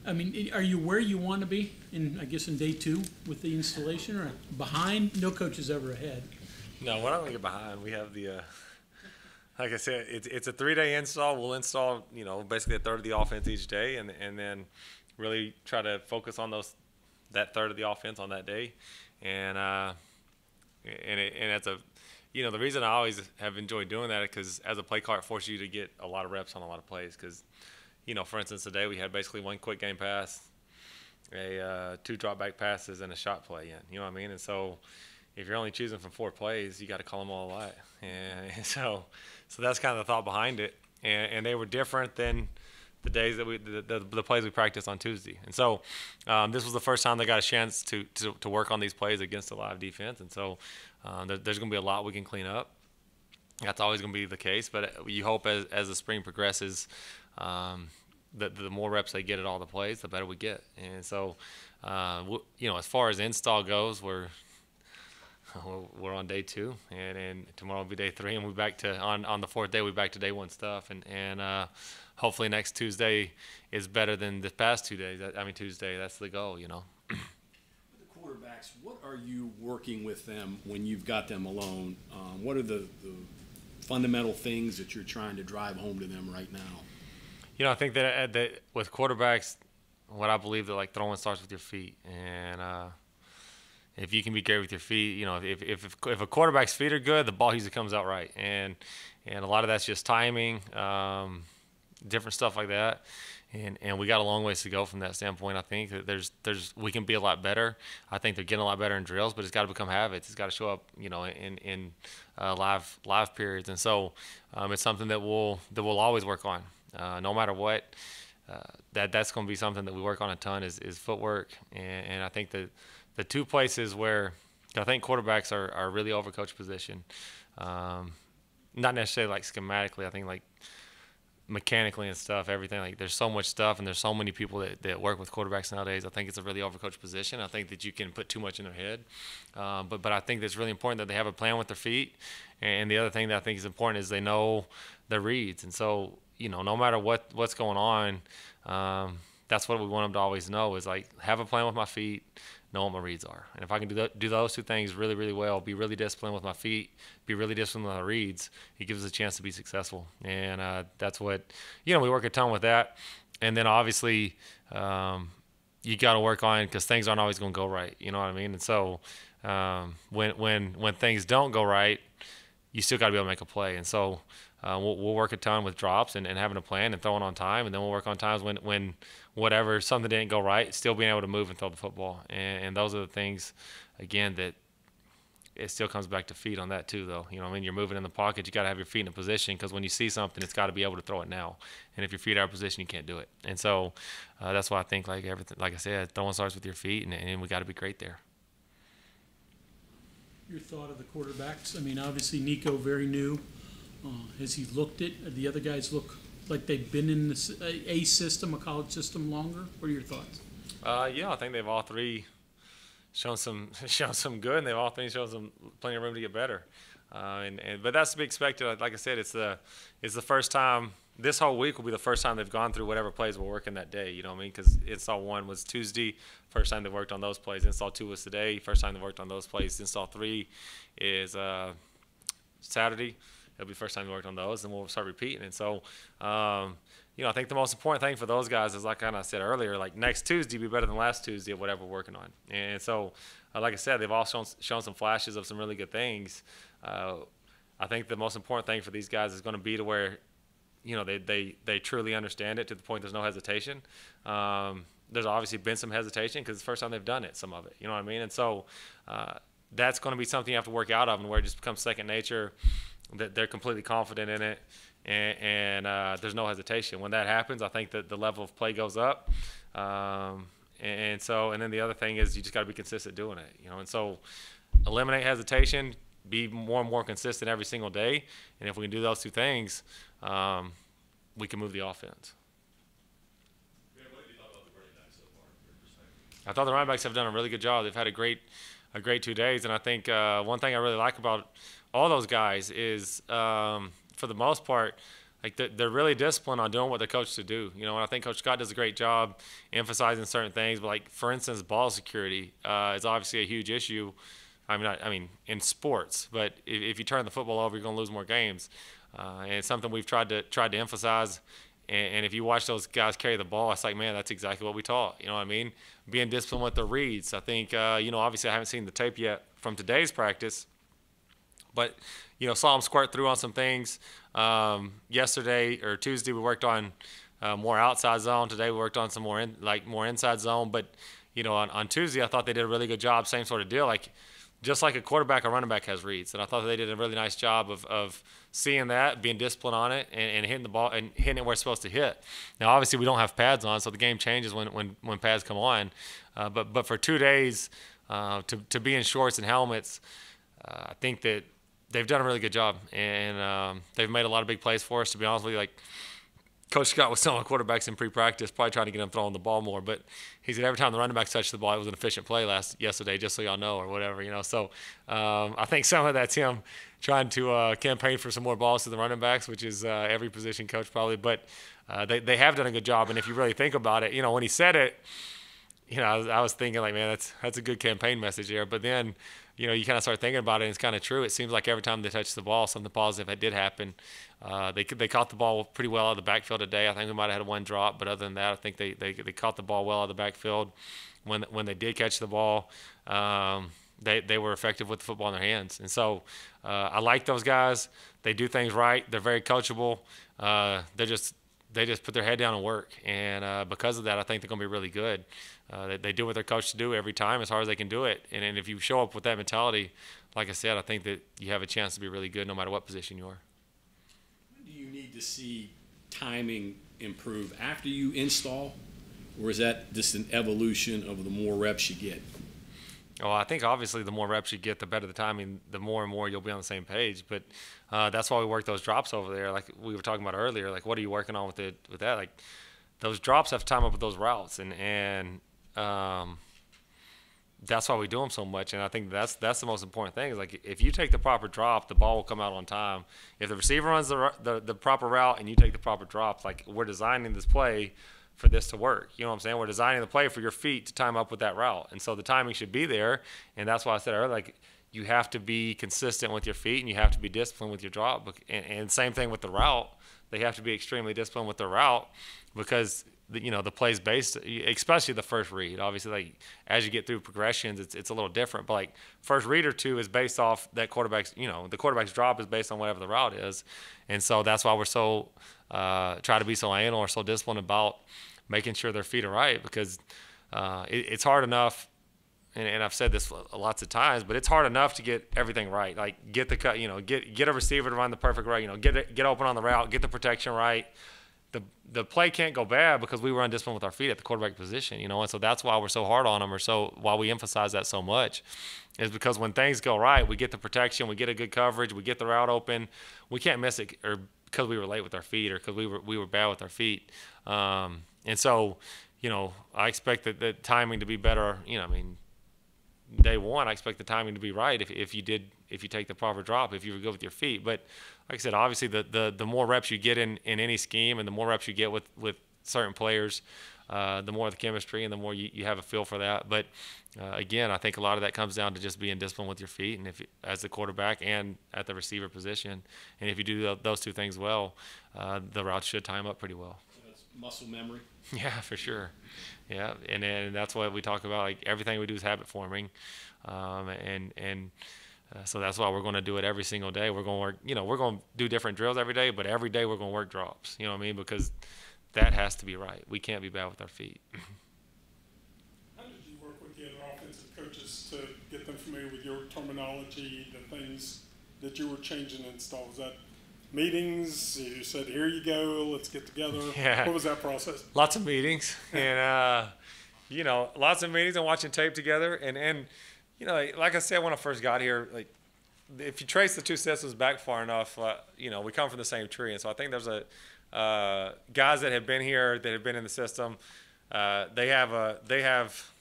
I mean, are you where you want to be I guess in day two with the installation, or behind? No coach is ever ahead. No, we're not going to get behind. We have the, like I said, it's a 3-day install. We'll install, basically a third of the offense each day, and then really try to focus on that third of the offense on that day, and it's a, the reason I always have enjoyed doing that is because as a play caller, it forces you to get a lot of reps on a lot of plays. Because, for instance, today we had basically one quick game pass, two drop back passes, and a shot play in. You know what I mean? And so if you're only choosing from 4 plays, you got to call them all a lot. And so that's kind of the thought behind it. And they were different than the days that the plays we practiced on Tuesday. And so this was the first time they got a chance to work on these plays against a live defense. And so there's going to be a lot we can clean up. That's always going to be the case. But you hope as the spring progresses, the more reps they get at all the plays, the better we get. And so, as far as install goes, we're on day 2, and tomorrow will be day 3, and we're back to on the 4th day. We're back to day 1 stuff, and hopefully next Tuesday is better than the past 2 days. Tuesday. That's the goal, The quarterbacks, what are you working with them when you've got them alone? What are the fundamental things that you're trying to drive home to them right now? I think that with quarterbacks, what I believe that throwing starts with your feet, and if you can be great with your feet, if a quarterback's feet are good, the ball usually comes out right, and a lot of that's just timing, different stuff like that, and we got a long ways to go from that standpoint. I think that we can be a lot better. I think they're getting a lot better in drills, but it's got to become habits. It's got to show up, in live periods, and so it's something that we'll always work on, no matter what. That's going to be something that we work on a ton is footwork, and I think that the 2 places where I think quarterbacks are really overcoached position, not necessarily schematically. I think mechanically and stuff, everything. There's so much stuff, and there's so many people that work with quarterbacks nowadays. I think it's a really overcoached position. I think that you can put too much in their head, but I think it's really important that they have a plan with their feet. And the other thing that I think is important is they know their reads. And so no matter what's going on, that's what we want them to always know is have a plan with my feet, know what my reads are. And if I can do those 2 things really, really well, be really disciplined with my feet, be really disciplined with my reads, it gives us a chance to be successful. And that's what, we work a ton with that. And then obviously you got to work on, because things aren't always going to go right. You know what I mean? And so when things don't go right, you still got to be able to make a play. And so we'll work a ton with drops and having a plan and throwing on time, and then we'll work on times when something didn't go right, still being able to move and throw the football. And those are the things, again, that it still comes back to feet on that too, though. You're moving in the pocket, you got to have your feet in a position, because when you see something, it's got to be able to throw it now. And if your feet are out of position, you can't do it. And so that's why I think everything, like I said, throwing starts with your feet, and we got to be great there. Your thought of the quarterbacks? Obviously Nico, very new. Has he looked at the other guys look like they've been in a system, a college system, longer? What are your thoughts? Yeah, I think they've all 3 shown some good, and they've all 3 shown some plenty of room to get better. But that's to be expected. Like I said, it's the first time. This whole week will be the first time they've gone through whatever plays we're working that day. You know what I mean? Because install 1 was Tuesday, first time they worked on those plays. Install 2 was today, first time they worked on those plays. Install 3 is Saturday. It'll be the first time we worked on those, and we'll start repeating. And so, I think the most important thing for those guys is, like I said earlier, next Tuesday be better than last Tuesday at whatever we're working on. And so, like I said, they've all shown some flashes of some really good things. I think the most important thing for these guys is going to be to where, they truly understand it to the point there's no hesitation. There's obviously been some hesitation because it's the first time they've done it, some of it. You know what I mean? And so that's going to be something you have to work out of, and where it just becomes second nature, that they're completely confident in it, and there's no hesitation. When that happens, I think that the level of play goes up, and then the other thing is you just got to be consistent doing it, and so eliminate hesitation, be more and more consistent every single day, and if we can do those 2 things, we can move the offense. What have you thought about the running backs so far, from your perspective? I thought the running backs have done a really good job. They've had a great 2 days, and I think one thing I really like about all those guys is, for the most part, like they're really disciplined on doing what they're coached to do. You know, and I think Coach Scott does a great job emphasizing certain things. But like for instance, ball security is obviously a huge issue. I mean, in sports, but if you turn the football over, you're going to lose more games. And it's something we've tried to emphasize. And if you watch those guys carry the ball, it's like, man, that's exactly what we taught. You know what I mean? Being disciplined with the reads. I think, you know, obviously I haven't seen the tape yet from today's practice, but, you know, saw them squirt through on some things. Yesterday or Tuesday we worked on more outside zone. Today we worked on some more inside zone. But, you know, on Tuesday I thought they did a really good job. Same sort of deal. Like, just like a quarterback or running back has reads. And I thought they did a really nice job of seeing that, being disciplined on it, and hitting the ball and hitting it where it's supposed to hit. Now, obviously, we don't have pads on, so the game changes when pads come on. But for 2 days, to be in shorts and helmets, I think that they've done a really good job. And they've made a lot of big plays for us, to be honest with you. Like, Coach Scott was telling quarterbacks in pre-practice, probably trying to get them throwing the ball more. But he said every time the running backs touched the ball, it was an efficient play yesterday, just so y'all know, or whatever, you know. So I think some of that's him trying to campaign for some more balls to the running backs, which is every position coach probably. But they have done a good job. And if you really think about it, you know, when he said it, you know, I was thinking like, man, that's a good campaign message there. But then, you know, you kind of start thinking about it, and it's kind of true. It seems like every time they touch the ball, something positive that did happen. They caught the ball pretty well out of the backfield today. I think we might have had one drop, but other than that, I think they caught the ball well out of the backfield. When they did catch the ball, they were effective with the football in their hands. And so I like those guys. They do things right. They're very coachable. They just put their head down and work. And because of that, I think they're going to be really good. They do what they're coached to do every time as hard as they can do it. And if you show up with that mentality, like I said, I think that you have a chance to be really good no matter what position you are. When do you need to see timing improve? After you install, or is that just an evolution of the more reps you get? Well, I think obviously the more reps you get, the better the timing, the more and more you'll be on the same page. But that's why we work those drops over there, like we were talking about earlier. Like, what are you working on with that? Like, those drops have to time up with those routes, and that's why we do them so much. And I think that's the most important thing. Is like, if you take the proper drop, the ball will come out on time. If the receiver runs the proper route and you take the proper drop, like, we're designing this play for this to work. You know what I'm saying? We're designing the play for your feet to time up with that route. And so the timing should be there. And that's why I said earlier, like, you have to be consistent with your feet and you have to be disciplined with your drop. And same thing with the route. They have to be extremely disciplined with the route because, you know, the play's based, especially the first read. Obviously, like, as you get through progressions, it's a little different. But, like, first read or two is based off that quarterback's, you know, the quarterback's drop is based on whatever the route is. And so that's why we're so try to be so anal or so disciplined about making sure their feet are right, because it's hard enough, and I've said this lots of times, but it's hard enough to get everything right. Like, get the cut, you know, get a receiver to run the perfect route, you know, get open on the route, get the protection right. The play can't go bad because we were undisciplined with our feet at the quarterback position, you know, and so that's why we're so hard on them, or so why we emphasize that so much, is because when things go right, we get the protection, we get a good coverage, we get the route open, we can't miss it, or because we were late with our feet, or because we were bad with our feet, and so, you know, I expect the timing to be better. You know, I mean, day one, I expect the timing to be right if you take the proper drop, if you were good with your feet. But like I said, obviously the more reps you get in any scheme, and the more reps you get with certain players, the more the chemistry and the more you have a feel for that. But again, I think a lot of that comes down to just being disciplined with your feet, and if as the quarterback and at the receiver position, and if you do those two things well, the routes should time up pretty well. So that's muscle memory. Yeah, for sure. Yeah, and that's what we talk about. Like, everything we do is habit forming, so that's why we're going to do it every single day. We're going to work. You know, we're going to do different drills every day, but every day we're going to work drops. You know what I mean? Because that has to be right. We can't be bad with our feet. How did you work with the other offensive coaches to get them familiar with your terminology, the things that you were changing and install? Was that meetings? You said, here you go, let's get together. Yeah. What was that process? Lots of meetings, and you know, lots of meetings and watching tape together. And you know, like I said when I first got here, like, if you trace the two systems back far enough, you know, we come from the same tree. And so I think there's guys that have been here, that have been in the system. They have,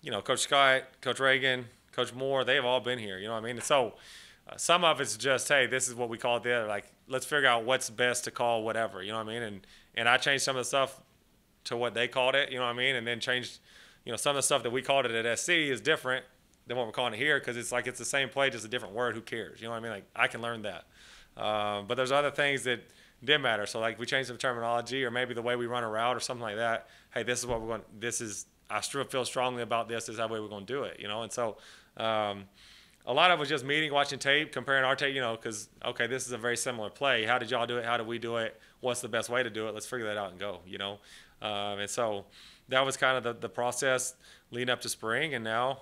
you know, Coach Scott, Coach Reagan, Coach Moore. They have all been here. You know what I mean? And so Some of it's just, hey, this is what we call it there. Like, let's figure out what's best to call whatever, you know what I mean? And I changed some of the stuff to what they called it, you know what I mean? And then changed, some of the stuff that we called it at SC is different than what we're calling it here, because it's like it's the same play, just a different word. Who cares? You know what I mean? Like, I can learn that. But there's other things that did matter. So, like, we changed some terminology, or maybe the way we run a route or something like that. Hey, this is what we're going. I feel strongly about this. This is how we're going to do it. And so. A lot of it was just meeting, watching tape, comparing our tape, because, okay, this is a very similar play. How did y'all do it? How did we do it? What's the best way to do it? Let's figure that out and go, And so that was kind of the process leading up to spring. And now,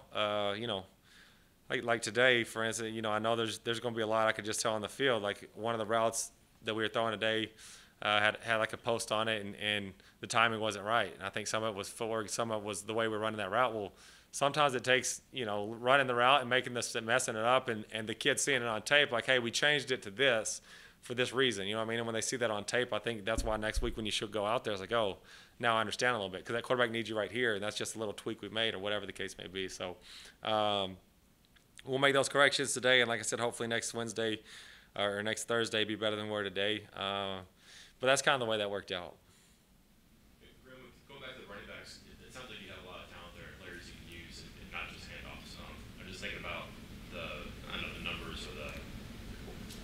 like today, for instance, I know there's going to be a lot I could just tell on the field. Like, one of the routes that we were throwing today had like a post on it, and the timing wasn't right. And I think some of it was footwork, some of it was the way we're running that route. Well, sometimes it takes, running the route and messing it up, and the kids seeing it on tape, like, hey, we changed it to this for this reason, you know what I mean? And when they see that on tape, I think that's why next week when you should go out there, it's like, oh, now I understand a little bit, because that quarterback needs you right here, and that's just a little tweak we made, or whatever the case may be. So we'll make those corrections today, and like I said, hopefully next Wednesday or next Thursday be better than we were today. But that's kind of the way that worked out. Going back to the running backs, it sounds like you have a lot of talent there, players you can use, and not just handoffs. I'm just thinking about the numbers or the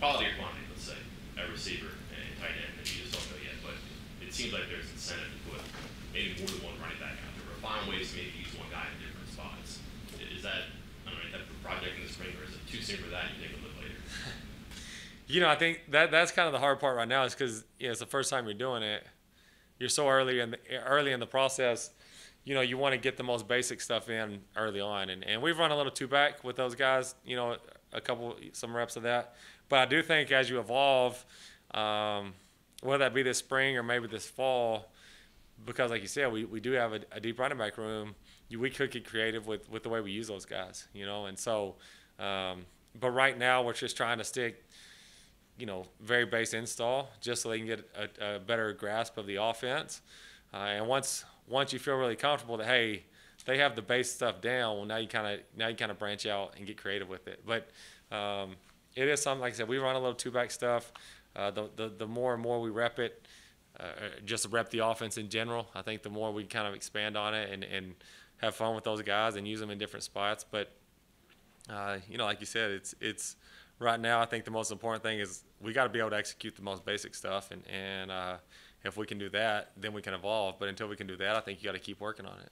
quality or quantity, let's say, at receiver and tight end that you just don't know yet. But it seems like there's incentive to put maybe more than one running back out there, or find ways to maybe use one guy in different spots. Is that, is that a project in the spring, or is it too soon for that? You think a little later? I think that's kind of the hard part right now, is because it's the first time you're doing it. You're so early in the process. You want to get the most basic stuff in early on, and we've run a little two back with those guys. Some reps of that. But I do think as you evolve, whether that be this spring or maybe this fall, because like you said, we do have a deep running back room. We could get creative with the way we use those guys. And so, but right now we're just trying to stick, very base install, just so they can get a better grasp of the offense. And once you feel really comfortable that, hey, they have the base stuff down, well, now you kind of branch out and get creative with it. But it is something, like I said, we run a little two-back stuff. The more and more we rep it, just rep the offense in general, I think the more we kind of expand on it and have fun with those guys and use them in different spots. But, like you said, it's right now, I think the most important thing is we got to be able to execute the most basic stuff, and if we can do that, then we can evolve. But until we can do that, I think you got to keep working on it.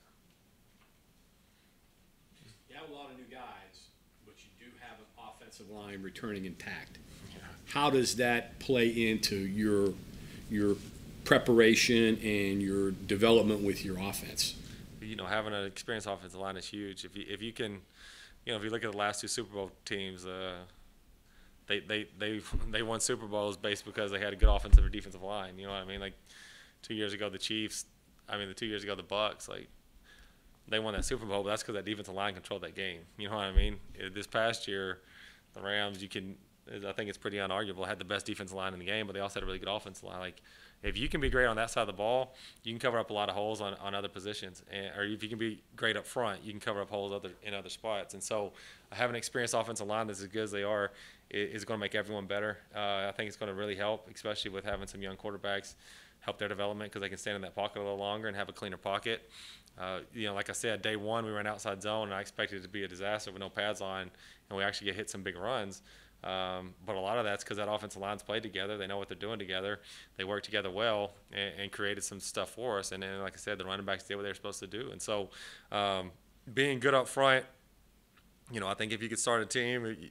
You have a lot of new guys, but you do have an offensive line returning intact. Yeah. How does that play into your preparation and your development with your offense? Having an experienced offensive line is huge. If you can, if you look at the last two Super Bowl teams, they won Super Bowls based because they had a good offensive or defensive line. You know what I mean? Like 2 years ago, the Chiefs. The 2 years ago, the Bucks. Like, they won that Super Bowl, but that's because that defensive line controlled that game. You know what I mean? This past year, the Rams, I think it's pretty unarguable, had the best defensive line in the game, but they also had a really good offensive line. Like, if you can be great on that side of the ball, you can cover up a lot of holes on other positions. Or if you can be great up front, you can cover up holes in other spots. And so having an experienced offensive line that's as good as they are is going to make everyone better. I think it's going to really help, especially with having some young quarterbacks, help their development because they can stand in that pocket a little longer and have a cleaner pocket. Like I said, day one we ran outside zone, and I expected it to be a disaster with no pads on, and we actually get hit some big runs. But a lot of that's because that offensive line's played together. They know what they're doing together. They work together well and created some stuff for us. And then, like I said, the running backs did what they were supposed to do. And so being good up front, I think if you could start a team,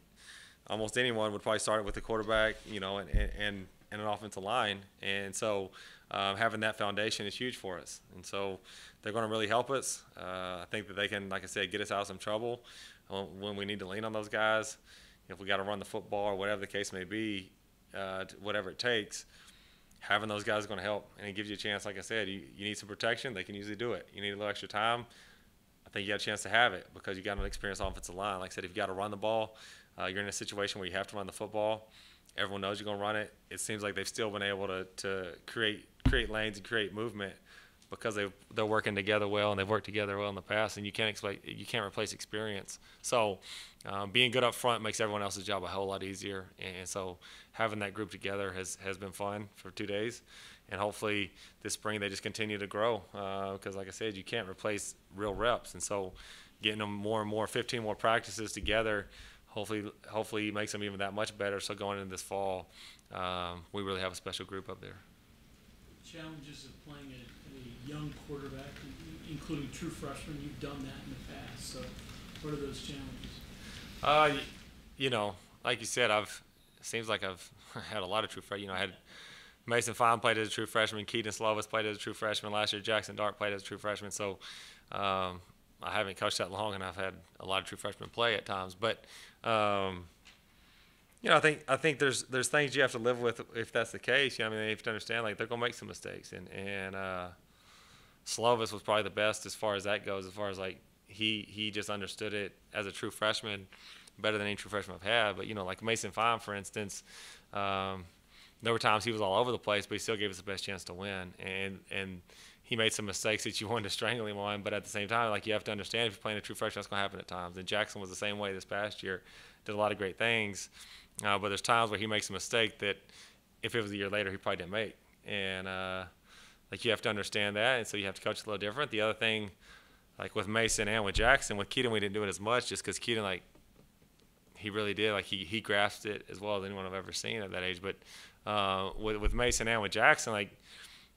almost anyone would probably start it with the quarterback, and an offensive line. And so having that foundation is huge for us. And so they're going to really help us. I think that they can, like I said, get us out of some trouble when we need to lean on those guys. If we got to run the football or whatever the case may be, whatever it takes, having those guys is going to help. And it gives you a chance, like I said, you need some protection. They can usually do it. You need a little extra time. I think you got a chance to have it because you got an experienced offensive line. Like I said, if you got to run the ball, you're in a situation where you have to run the football. Everyone knows you're going to run it. It seems like they've still been able to create lanes and create movement because they're working together well and they've worked together well in the past, and you can't replace experience. So being good up front makes everyone else's job a whole lot easier, and so having that group together has been fun for 2 days, and hopefully this spring they just continue to grow, because like I said, you can't replace real reps, and so getting them more and more, 15 more practices together, hopefully makes them even that much better. So going into this fall, we really have a special group up there. Challenges of playing a young quarterback, including true freshmen. You've done that in the past. So what are those challenges? Like you said, seems like I've had a lot of true freshmen. I had Mason Fine played as a true freshman. Keaton Slovis played as a true freshman. Last year, Jackson Dart played as a true freshman. So I haven't coached that long, and I've had a lot of true freshmen play at times. But I think there's things you have to live with if that's the case. You have to understand, like, they're gonna make some mistakes, and Slovis was probably the best as far as that goes. As far as like he just understood it as a true freshman better than any true freshman I've had. But like Mason Fine, for instance, there were times he was all over the place, but he still gave us the best chance to win. And he made some mistakes that you wanted to strangle him on, but at the same time, like, you have to understand if you're playing a true freshman, that's going to happen at times. And Jackson was the same way this past year, did a lot of great things, but there's times where he makes a mistake that if it was a year later, he probably didn't make. And you have to understand that, and so you have to coach a little different. The other thing, like with Mason and with Jackson, with Keaton, we didn't do it as much just because Keaton, like, he really did. Like, he grasped it as well as anyone I've ever seen at that age. But with Mason and with Jackson, like,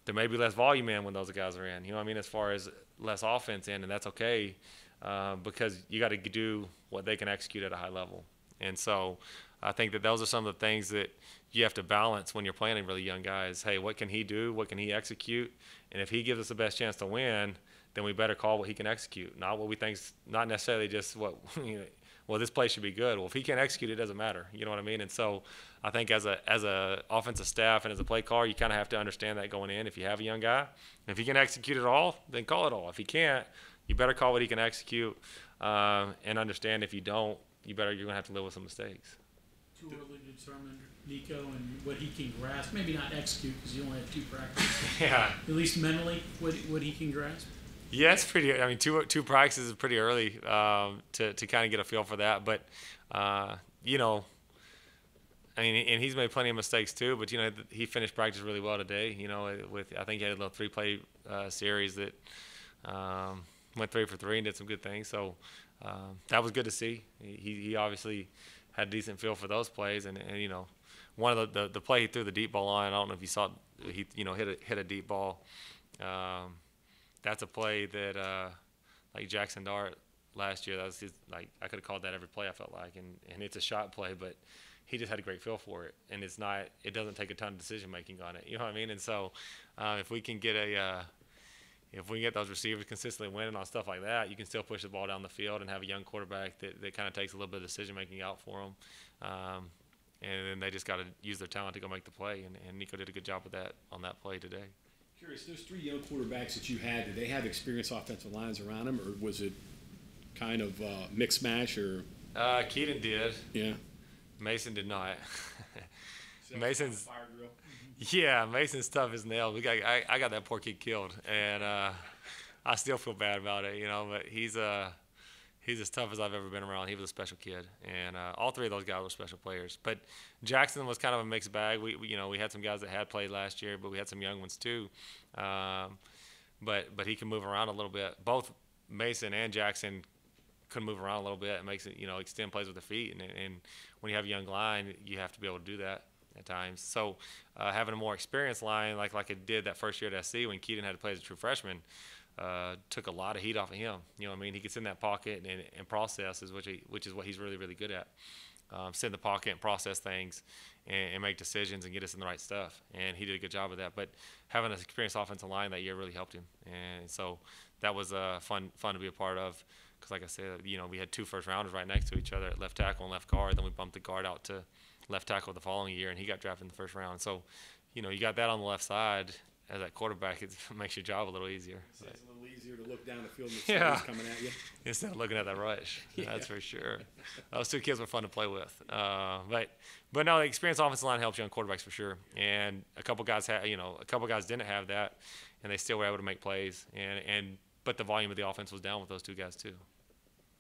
there may be less volume in when those guys are in. You know what I mean? As far as less offense in, and that's okay because you got to do what they can execute at a high level. And so I think that those are some of the things that you have to balance when you're playing really young guys. Hey, what can he do? What can he execute? And if he gives us the best chance to win, then we better call what he can execute, not what we think's not necessarily just what well, this play should be good. Well, if he can't execute, it doesn't matter. You know what I mean? And so I think as a offensive staff and as a play caller, you kind of have to understand that going in. If you have a young guy, if he can execute it all, then call it all. If he can't, you better call what he can execute, and understand if you don't, you're going to have to live with some mistakes. Too early to determine Nico and what he can grasp. Maybe not execute because you only have 2 practices. Yeah. At least mentally, what he can grasp. Yeah, it's pretty. I mean, two practices is pretty early to kind of get a feel for that. But I mean, and he's made plenty of mistakes too. But he finished practice really well today. I think he had a little 3-play series that went 3 for 3 and did some good things. So that was good to see. He obviously had a decent feel for those plays. And one of the play he threw the deep ball on. I don't know if you saw it, he hit a deep ball. That's a play that, like Jackson Dart last year, that was I could have called that every play, I felt like, and it's a shot play, but he just had a great feel for it, and it doesn't take a ton of decision making on it. You know what I mean? And so, if we can get those receivers consistently winning on stuff like that, you can still push the ball down the field and have a young quarterback that kind of takes a little bit of decision making out for them, and then they just got to use their talent to go make the play, and Nico did a good job with that on that play today. Curious, those 3 young quarterbacks that you had, did they have experienced offensive lines around them, or was it kind of mix mash? Or Keaton did. Yeah. Mason did not. So Mason's fire drill. Yeah, Mason's tough as nails. I got that poor kid killed, and I still feel bad about it, But he's as tough as I've ever been around. He was a special kid, and all 3 of those guys were special players. But Jackson was kind of a mixed bag. We had some guys that had played last year, but we had some young ones too. But he can move around a little bit. Both Mason and Jackson could move around a little bit. It makes it extend plays with their feet, and when you have a young line, you have to be able to do that at times. So having a more experienced line like it did that first year at SC when Keaton had to play as a true freshman. Took a lot of heat off of him. You know what I mean? He gets in that pocket and processes, which is what he's really, really good at. Sit in the pocket and process things and make decisions and get us in the right stuff. And he did a good job of that. But having an experienced offensive line that year really helped him. And so that was fun to be a part of. Because like I said, we had 2 first-rounders right next to each other at left tackle and left guard. Then we bumped the guard out to left tackle the following year, and he got drafted in the first round. So, you got that on the left side as that quarterback. It makes your job a little easier. So it's a little easier to look down the field and Yeah. the coming at you. Instead of looking at that rush. That's for sure. Those two kids were fun to play with. But no, the experienced offensive line helps you on quarterbacks for sure. And a couple guys didn't have that, and they still were able to make plays. But the volume of the offense was down with those two guys too.